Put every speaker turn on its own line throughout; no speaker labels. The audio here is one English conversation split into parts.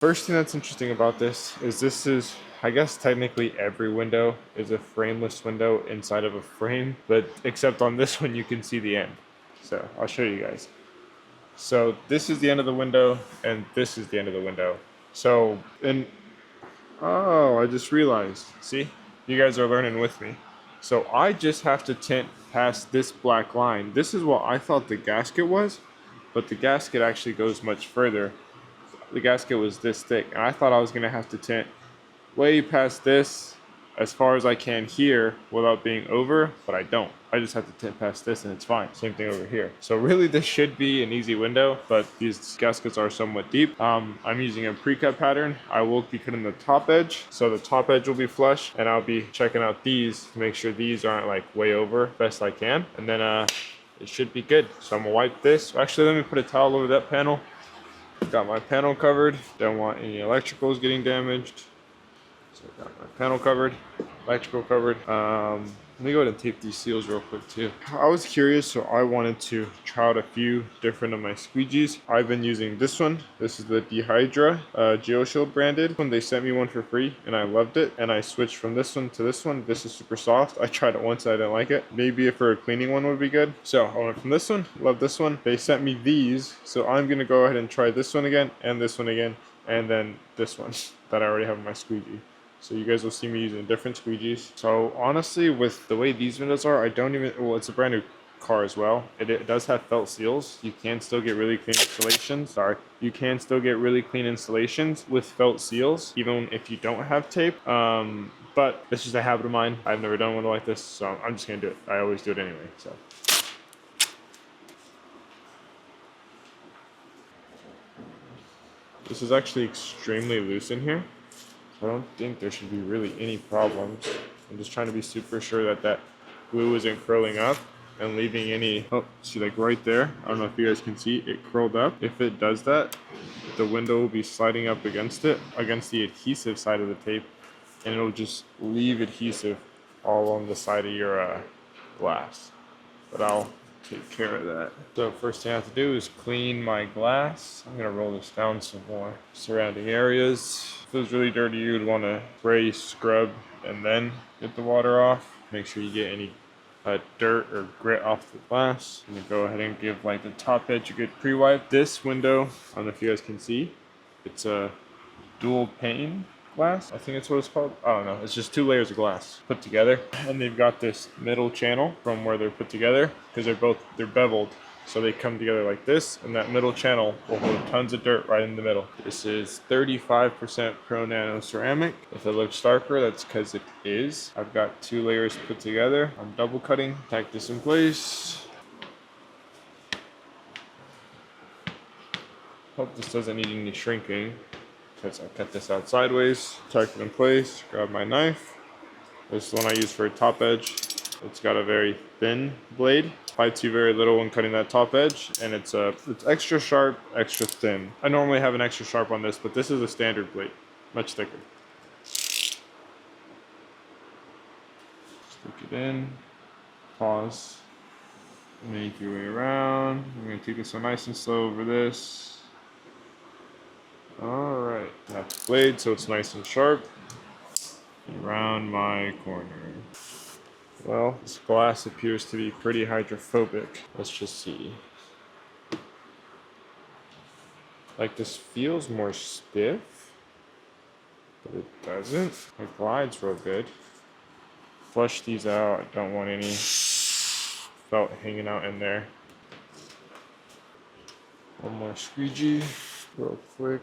First thing that's interesting about this is, I guess technically every window is a frameless window inside of a frame, but except on this one you can see the end. So I'll show you guys. So this is the end of the window and this is the end of the window. So, and oh, I just realized, see, you guys are learning with me. So I just have to tint past this black line. This is what I thought the gasket was, but the gasket actually goes much further. The gasket was this thick, and I thought I was gonna have to tint way past this as far as I can here without being over, but I don't. I just have to tint past this and it's fine. Same thing over here. So really this should be an easy window, but these gaskets are somewhat deep. I'm using a pre-cut pattern. I will be cutting the top edge, so the top edge will be flush, and I'll be checking out these to make sure these aren't like way over best I can. And then it should be good. So I'm gonna wipe this. Actually, let me put a towel over that panel. Got my panel covered. Don't want any electricals getting damaged. So I got my panel covered, electrical covered. Let me go ahead and tape these seals real quick too. I was curious, so I wanted to try out a few different of my Squeegees. I've been using this one. This is the Dehydra GeoShield branded one. They sent me one for free and I loved it. And I switched from this one to this one. This is super soft. I tried it once, I didn't like it. Maybe for a cleaning one would be good. So I went from this one, love this one. They sent me these, so I'm gonna go ahead and try this one again and this one again, and then this one that I already have in my Squeegee. So you guys will see me using different Squeegees. So honestly, with the way these windows are, I don't even, well, it's a brand new car as well. It does have felt seals. You can still get really clean installations. You can still get really clean installations with felt seals, even if you don't have tape. But it's just a habit of mine. I've never done one like this, so I'm just gonna do it. I always do it anyway, so. This is actually extremely loose in here. I don't think there should be really any problems. I'm just trying to be super sure that that glue isn't curling up and leaving any, oh, see like right there, I don't know if you guys can see, it curled up. If it does that, the window will be sliding up against it, against the adhesive side of the tape, and it'll just leave adhesive all on the side of your glass. But I'll take care of that. So first thing I have to do is clean my glass. I'm gonna roll this down some more. Surrounding areas. If it was really dirty, you would want to spray, scrub, and then get the water off. Make sure you get any dirt or grit off the glass. I'm gonna go ahead and give like the top edge a good pre-wipe. This window, I don't know if you guys can see, it's a dual pane glass. I think that's what it's called. I don't know. It's just 2 layers of glass put together, and they've got this middle channel from where they're put together because they're beveled. So they come together like this, and that middle channel will hold tons of dirt right in the middle. This is 35% Pro Nano ceramic. If it looks darker, that's because it is. I've got 2 layers put together. I'm double cutting. Tack this in place. Hope this doesn't need any shrinking, because I cut this out sideways. Tack it in place. Grab my knife. This is the one I use for a top edge. It's got a very thin blade. I too very little when cutting that top edge, and it's extra sharp, extra thin. I normally have an extra sharp on this, but this is a standard blade, much thicker. Stick it in, pause, make your way around. I'm gonna take this one nice and slow over this. All right, got the blade so it's nice and sharp. Around my corner. Well, this glass appears to be pretty hydrophobic. Let's just see. Like this feels more stiff, but it doesn't. It glides real good. Flush these out. I don't want any felt hanging out in there. One more squeegee, real quick.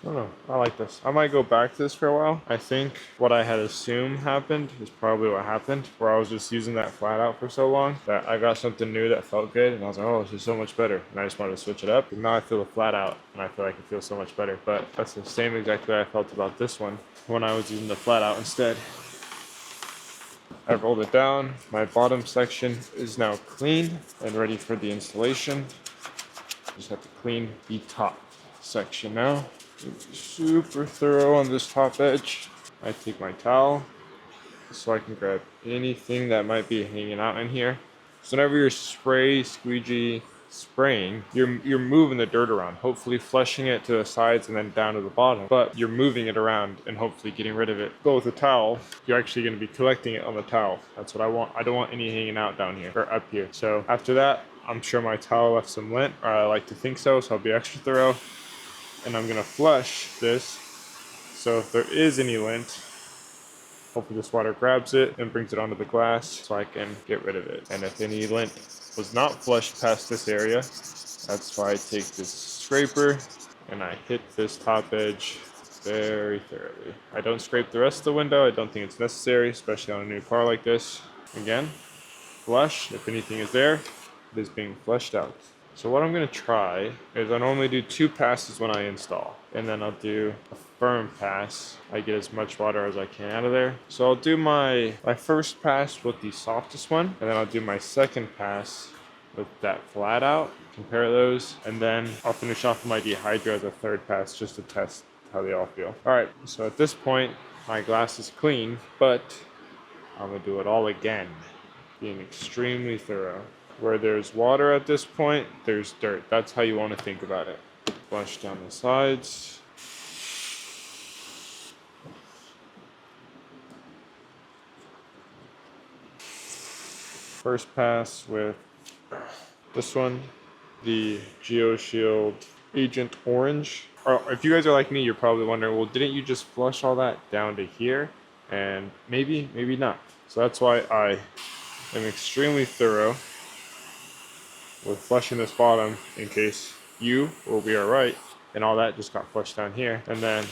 I don't know, I like this. I might go back to this for a while. I think what I had assumed happened is probably what happened, where I was just using that flat out for so long that I got something new that felt good, and I was like, oh, this is so much better. And I just wanted to switch it up. And now I feel the flat out, and I feel like it feels so much better. But that's the same exact way I felt about this one when I was using the flat out instead. I rolled it down. My bottom section is now clean and ready for the installation. Just have to clean the top section now. Super thorough on this top edge. I take my towel so I can grab anything that might be hanging out in here. So whenever you spray, squeegee, spraying, you're moving the dirt around, hopefully flushing it to the sides and then down to the bottom, but you're moving it around and hopefully getting rid of it. But with a towel, you're actually going to be collecting it on the towel. That's what I want. I don't want any hanging out down here or up here. So after that, I'm sure my towel left some lint, or I like to think so, so I'll be extra thorough. And I'm going to flush this, so if there is any lint, hopefully this water grabs it and brings it onto the glass so I can get rid of it. And if any lint was not flushed past this area, that's why I take this scraper and I hit this top edge very thoroughly. I don't scrape the rest of the window. I don't think it's necessary, especially on a new car like this. Again, flush. If anything is there, it is being flushed out. So what I'm going to try is I normally do 2 passes when I install, and then I'll do a firm pass. I get as much water as I can out of there. So I'll do my first pass with the softest one, and then I'll do my second pass with that flat out, compare those, and then I'll finish off my dehydro as a third pass just to test how they all feel. All right, so at this point, my glass is clean, but I'm going to do it all again, being extremely thorough. Where there's water at this point, there's dirt. That's how you want to think about it. Flush down the sides. First pass with this one, the GeoShield Agent Orange. Or if you guys are like me, you're probably wondering, well, didn't you just flush all that down to here? And maybe not. So that's why I am extremely thorough with flushing this bottom in case you or we are right and all that just got flushed down here. And then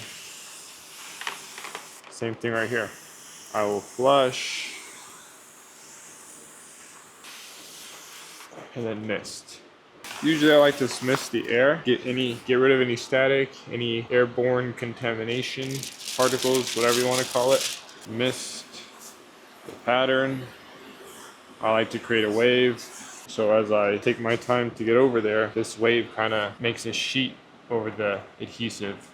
same thing right here. I will flush and then mist. Usually I like to mist the air, get rid of any static, any airborne contamination, particles, whatever you want to call it. Mist the pattern. I like to create a wave. So as I take my time to get over there, this wave kind of makes a sheet over the adhesive.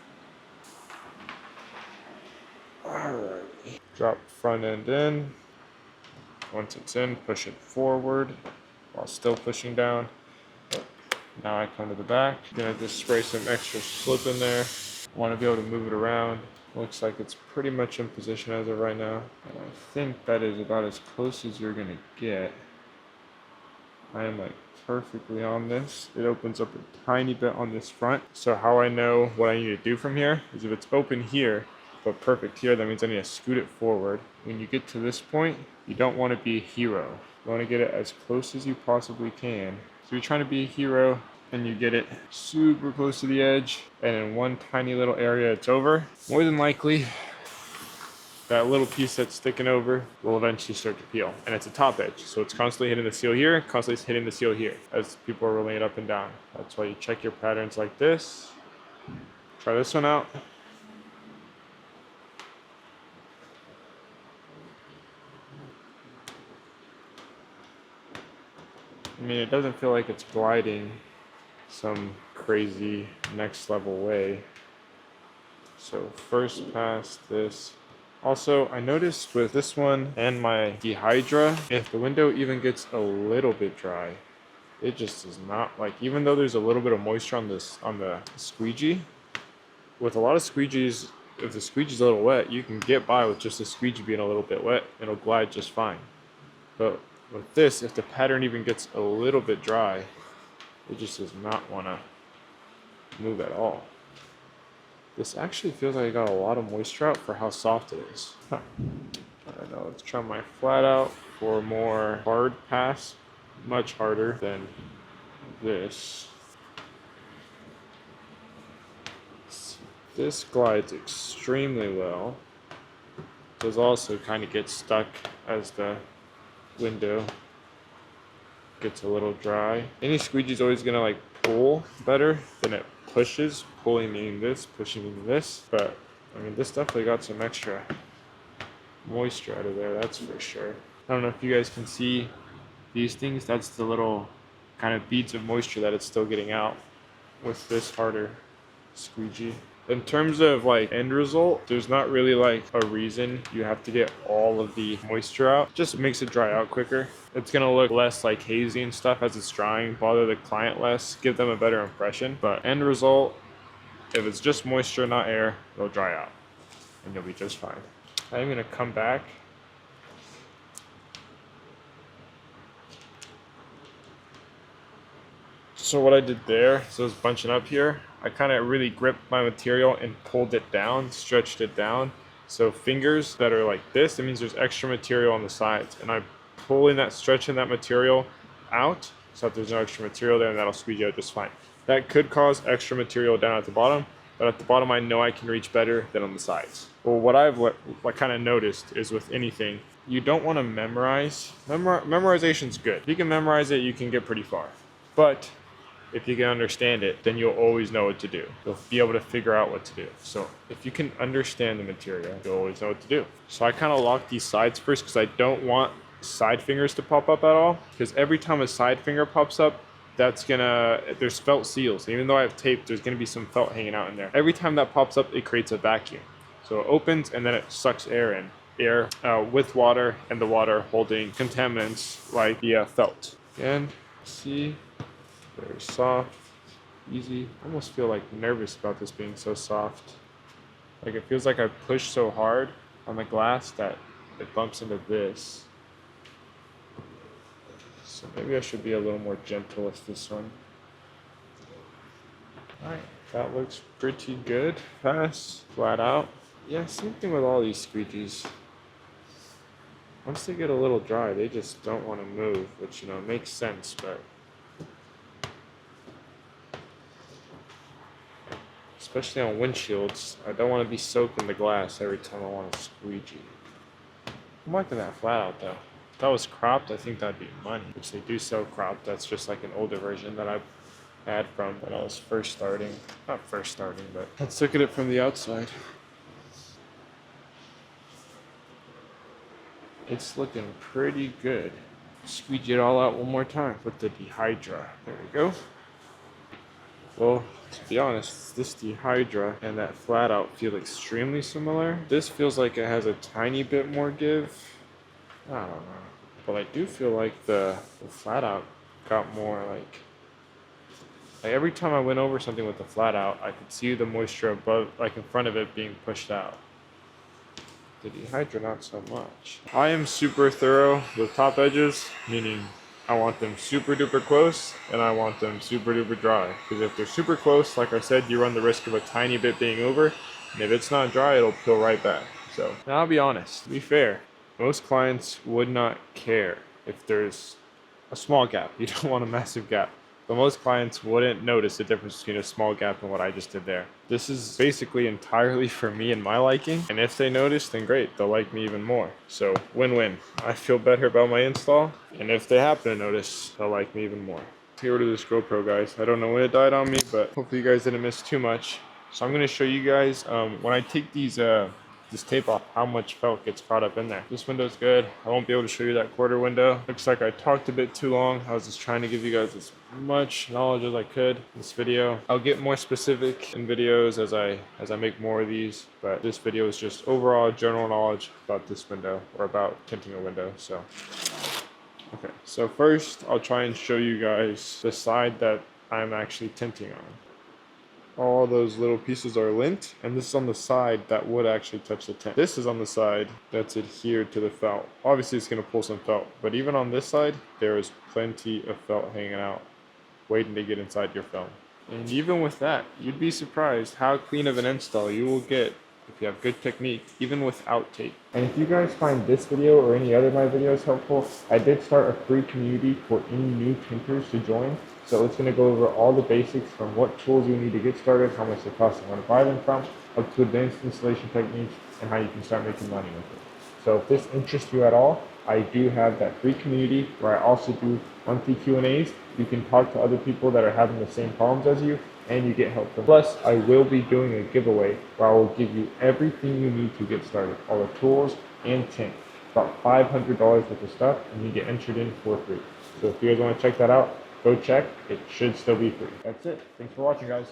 Alright. Drop front end in. Once it's in, push it forward while still pushing down. Now I come to the back. Gonna just spray some extra slip in there. Want to be able to move it around. Looks like it's pretty much in position as of right now. And I think that is about as close as you're gonna get. I am like perfectly on this. It opens up a tiny bit on this front. So how I know what I need to do from here is if it's open here, but perfect here, that means I need to scoot it forward. When you get to this point, you don't want to be a hero. You want to get it as close as you possibly can. So you're trying to be a hero and you get it super close to the edge, and in one tiny little area it's over. More than likely, that little piece that's sticking over will eventually start to peel. And it's a top edge, so it's constantly hitting the seal here, constantly hitting the seal here as people are rolling it up and down. That's why you check your patterns like this. Try this one out. I mean, it doesn't feel like it's gliding some crazy next level way. So first pass this. Also, I noticed with this one and my dehydra, if the window even gets a little bit dry, it just does not, like, even though there's a little bit of moisture on the squeegee, with a lot of squeegees, if the squeegee's a little wet, you can get by with just the squeegee being a little bit wet. It'll glide just fine. But with this, if the pattern even gets a little bit dry, it just does not want to move at all. This actually feels like I got a lot of moisture out for how soft it is. Huh. I don't know, let's try my flat out for a more hard pass. Much harder than this. This glides extremely well. Does also kind of get stuck as the window gets a little dry. Any squeegee is always gonna like pull better than it pushes. Pulling meaning this, pushing meaning this. But I mean, this definitely got some extra moisture out of there, that's for sure. I don't know if you guys can see these things. That's the little kind of beads of moisture that it's still getting out with this harder squeegee. In terms of like end result, there's not really like a reason you have to get all of the moisture out. Just makes it dry out quicker. It's gonna look less like hazy and stuff as it's drying, bother the client less, give them a better impression. But end result, if it's just moisture, not air, it'll dry out and you'll be just fine. I'm gonna come back. So what I did there, so it's bunching up here, I kind of really gripped my material and pulled it down, stretched it down. So fingers that are like this, it means there's extra material on the sides. And I'm pulling that, stretching that material out so that there's no extra material there, and that'll squeeze out just fine. That could cause extra material down at the bottom, but at the bottom I know I can reach better than on the sides. Well, what I've kind of noticed is with anything, you don't want to memorize. Memorization's good. If you can memorize it, you can get pretty far. But if you can understand it, then you'll always know what to do. You'll be able to figure out what to do. So if you can understand the material, you'll always know what to do. So I kind of lock these sides first because I don't want side fingers to pop up at all. Because every time a side finger pops up, there's felt seals. Even though I have tape, there's gonna be some felt hanging out in there. Every time that pops up, it creates a vacuum. So it opens and then it sucks air in. With water, and the water holding contaminants like the felt. And see, very soft, easy. I almost feel like nervous about this being so soft. Like it feels like I pushed so hard on the glass that it bumps into this. So maybe I should be a little more gentle with this one. Alright, that looks pretty good. Fast, flat out. Yeah, same thing with all these squeegees. Once they get a little dry, they just don't want to move, which, you know, makes sense, but especially on windshields, I don't want to be soaking the glass every time I want to squeegee. I'm liking that flat out though. If that was cropped, I think that'd be money, which they do sell cropped. That's just like an older version that I had from when I was first starting. Not first starting, but let's look at it from the outside. It's looking pretty good. Squeegee it all out one more time with the Dehydra. There we go. Well, to be honest, this Dehydra and that flat out feel extremely similar. This feels like it has a tiny bit more give. I don't know. But I do feel like the flat out got more like every time I went over something with the flat out, I could see the moisture above, like in front of it, being pushed out. The Dehydra, not so much. I am super thorough with top edges, meaning I want them super duper close and I want them super duper dry. Because if they're super close, like I said, you run the risk of a tiny bit being over. And if it's not dry, it'll peel right back. So now I'll be honest, to be fair, most clients would not care if there's a small gap. You don't want a massive gap. But most clients wouldn't notice the difference between a small gap and what I just did there. This is basically entirely for me and my liking. And if they notice, then great, they'll like me even more. So win-win. I feel better about my install. And if they happen to notice, they'll like me even more. Get rid of this GoPro, guys. I don't know when it died on me, but hopefully you guys didn't miss too much. So I'm gonna show you guys when I take this tape off, how much felt gets caught up in there. This window's good. I won't be able to show you that quarter window. Looks like I talked a bit too long. I was just trying to give you guys as much knowledge as I could in this video. I'll get more specific in videos as I make more of these, but this video is just overall general knowledge about this window, or about tinting a window. So okay, so first I'll try and show you guys the side that I'm actually tinting on. All those little pieces are lint, and this is on the side that would actually touch the tint. This is on the side that's adhered to the felt. Obviously it's going to pull some felt, but even on this side, there is plenty of felt hanging out, waiting to get inside your film. And even with that, you'd be surprised how clean of an install you will get if you have good technique, even without tape. And if you guys find this video or any other of my videos helpful, I did start a free community for any new tinters to join. So it's going to go over all the basics, from what tools you need to get started, how much they cost and where to buy them from, up to advanced installation techniques, and how you can start making money with it. So if this interests you at all, I do have that free community where I also do monthly Q&As. You can talk to other people that are having the same problems as you, and you get help from. Plus, I will be doing a giveaway where I will give you everything you need to get started, all the tools and tint. About $500 worth of stuff, and you get entered in for free. So if you guys want to check that out, go check. It should still be free. That's it. Thanks for watching, guys.